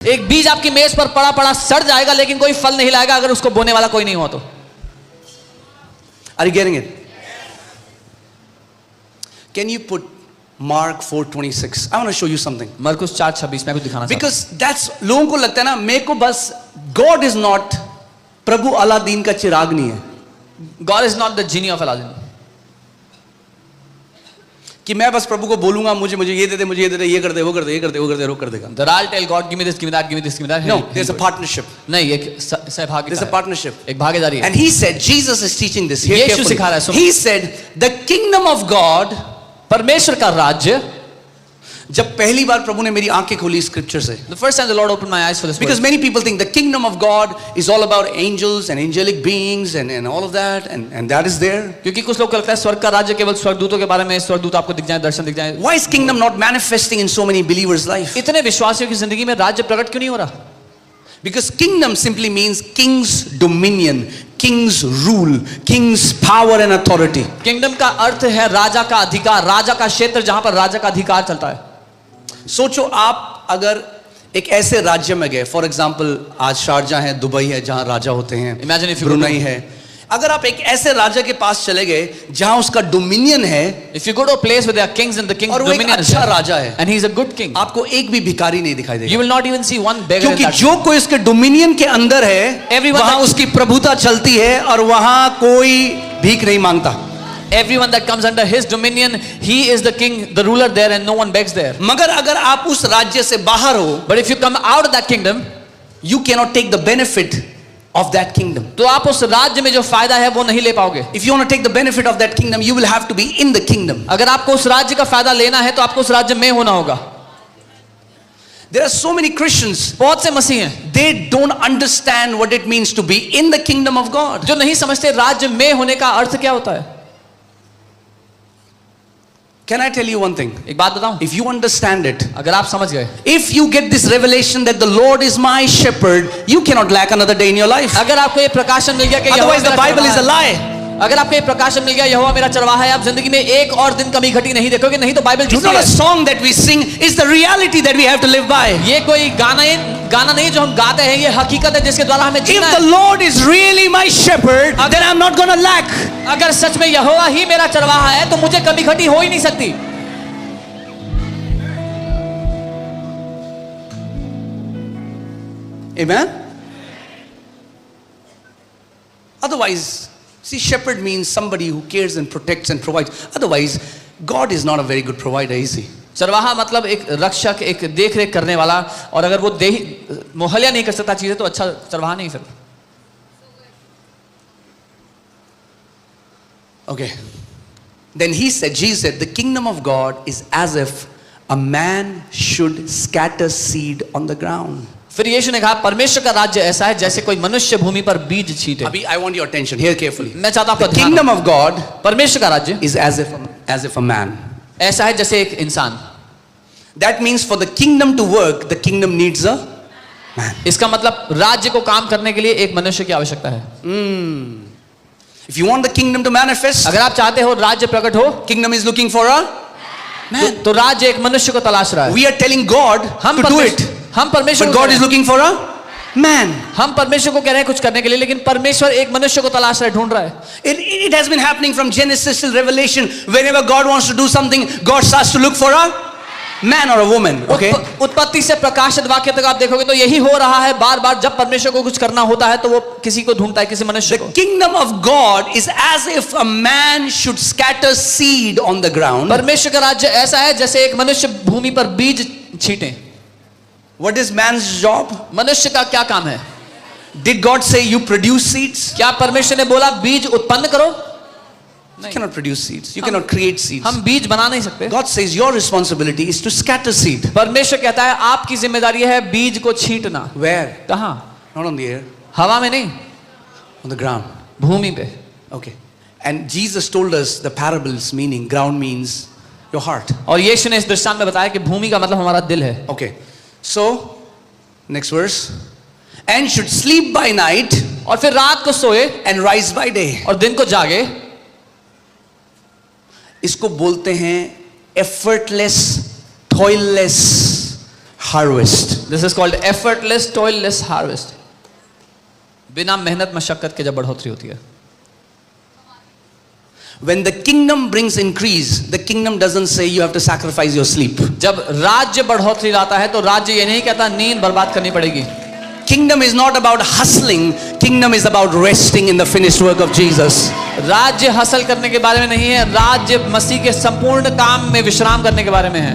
एक बीज आपकी मेज पर पड़ा पड़ा सड़ जाएगा लेकिन कोई फल नहीं लाएगा अगर उसको बोने वाला कोई नहीं हो तो। Are you getting it? Can you put Mark 4:26? I want to show you something. मरकुस 4:26 में कुछ दिखाना चाहता हूं। Because that's लोगों को लगता है ना, मेरे को बस God is not Prabhu Aladdin का चिराग नहीं है। God is not the genie of Aladdin. कि मैं बस प्रभु को बोलूंगा मुझे ये दे दे, मुझे ये दे दे, ये कर दे, वो कर दे, ये कर दे, वो कर दे, वो कर देगा। The I'll tell God, give me this, give me that, give me this, give me that. No, there's a partnership. नहीं, एक सहभागिता There's a है, partnership. एक भागीदारी है। And he said, Jesus is teaching this. Hear यीशु सिखा रहा है, carefully. He said, the kingdom of God, परमेश्वर का राज्य, जब पहली बार प्रभु ने मेरी आंखें खोली स्क्रिप्चर से, the first time the Lord opened my eyes for this because word. many people think the kingdom of God is all about angels and angelic beings and all of that, and that is there. क्योंकि कुछ लोग को लगता है स्वर्ग का राज्य केवल स्वर्गदूतों के बारे में, स्वर्गदूत आपको दिख जाए, दर्शन दिख जाए। Why is kingdom not manifesting in so many believers' life? इतने विश्वासियों की जिंदगी में राज्य प्रकट क्यों नहीं हो रहा? Because kingdom simply means king's dominion, king's rule, king's power and authority. Kingdom का अर्थ है राजा का अधिकार, राजा का क्षेत्र जहां पर राजा का अधिकार चलता है। सोचो आप अगर एक ऐसे राज्य में गए, फॉर एग्जाम्पल आज शारजा है, दुबई है, जहां राजा होते हैं, Imagine if you ब्रुनई है। अगर आप एक ऐसे राजा के पास चले गए जहां उसका डोमिनियन है, If you go to a place where there are kings and the king's और वो एक dominion is अच्छा there, राजा है, and he is a good king, आपको एक भी भिखारी नहीं दिखाई देगा। you will not even see one beggar in क्योंकि that. जो कोई उसके डोमिनियन के अंदर है, Everyone वहां that- उसकी प्रभुता चलती है और वहां कोई भीख नहीं मांगता। Everyone that comes under his dominion, he is the king, the ruler there, and no one begs there. मगर अगर आप उस राज्य से बाहर हो, But if you come out of that kingdom, you cannot take the benefit of that kingdom. तो आप उस राज्य में जो फायदा है वो नहीं ले पाओगे। If you want to take the benefit of that kingdom, you will have to be in the kingdom. अगर आपको उस राज्य का फायदा लेना है तो आपको उस राज्य में होना होगा। There are so many Christians, बहुत से मसीह हैं they don't understand what it means to be in the kingdom of God. जो नहीं समझते राज्य में होने का अर्थ क्या होता है। Can I tell you one thing? एक बात बताऊं, If you understand it, अगर आप समझ गए, if you get this revelation that the Lord is my shepherd, you cannot lack another day in your life. अगर आपको ये प्रकाशन मिल गया कि यहोवा Otherwise, the मेरा Bible is a चरवाहा है, lie. अगर आपको ये प्रकाशन मिल गया यहोवा मेरा चरवाहा है, आप जिंदगी में एक और दिन कमी घटी नहीं देखोगे, नहीं तो बाइबल It's झूठी not a है। song that we sing, it's the reality that we have to live by. ये कोई गाना नहीं जो हम गाते हैं, ये हकीकत है जिसके द्वारा हमें जीना If the है। Lord is really my shepherd, then I'm not going to lack. अगर सच में यहोवा ही मेरा चरवाहा है तो मुझे कमी घटी हो ही नहीं सकती। Amen? Otherwise, see, shepherd means somebody who cares and protects and provides. Otherwise, God is not a very good provider, is he? चरवाहा मतलब एक रक्षक, एक देख रेख करने वाला, और अगर वो मुहैया नहीं कर सकता चीजें तो अच्छा चरवाहा नहीं फिर। Okay. Then he said, Jesus said, the kingdom of God is as if a man should scatter seed on the ground. फिर यीशु ने कहा परमेश्वर का राज्य ऐसा है जैसे कोई मनुष्य भूमि पर बीज छींटे। Abhi, I want your attention. Hear carefully. मैं चाहता हूं The आपका ध्यान kingdom हो। of God परमेश्वर का राज्य is as if a man. ऐसा है जैसे एक इंसान। That means for the kingdom to work, the kingdom needs a man. इसका मतलब राज्य को काम करने के लिए एक मनुष्य की आवश्यकता है। If you want the kingdom to manifest, अगर आप चाहते हो राज्य प्रकट हो, kingdom is looking for a man. तो राज्य एक मनुष्य को तलाश रहा है। We are telling God to do it, हम परमेश्वर but को God कह is रहे हैं, looking for a man. हम परमेश्वर को कह रहे हैं कुछ करने के लिए, लेकिन परमेश्वर एक मनुष्य को तलाश रहा है, ढूंढ रहा है। It has been happening from Genesis till Revelation. Whenever God wants to do something, God starts to look for a man or a woman. Okay. उत्पत्ति से प्रकाशित वाक्य तक आप देखोगे तो यही हो रहा है बार बार। जब परमेश्वर को कुछ करना होता है तो वो किसी को ढूंढता है, किसी मनुष्य को। The kingdom of God is as if a man should scatter seed on the ground. परमेश्वर का राज्य ऐसा है जैसे एक मनुष्य भूमि पर बीज छींटे। What is man's job? मनुष्य का क्या काम है? Did God say you produce seeds? क्या परमेश्वर ने बोला बीज उत्पन्न करो? You cannot produce seeds. You cannot create seeds. हम बीज बना नहीं सकते। God says your responsibility is to scatter seed. परमेश्वर कहता है आपकी जिम्मेदारी है बीज को छींटना। Where? कहाँ? Not on the air. हवा में नहीं, On the ground. भूमि पे। Okay. And Jesus told us the parables, meaning ground means your heart. और यीशु ने इस दृष्टांत में बताया कि भूमि का मतलब हमारा दिल है। Okay. So, next verse. And should sleep by night और फिर रात को सोए and rise by day. और दिन को जागे। इसको बोलते हैं effortless, toilless, harvest. This is called effortless toilless harvest. बिना मेहनत मशक्कत के जब बढ़ोतरी होती है। When the kingdom brings increase, the kingdom doesn't say you have to sacrifice your sleep. जब राज्य बढ़ोतरी लाता है तो राज्य ये नहीं कहता नींद बर्बाद करनी पड़ेगी। Kingdom is not about hustling. Kingdom is about resting in the finished work of Jesus. राज्य हासिल करने के बारे में नहीं है, राज्य मसीह के संपूर्ण काम में विश्राम करने के बारे में है।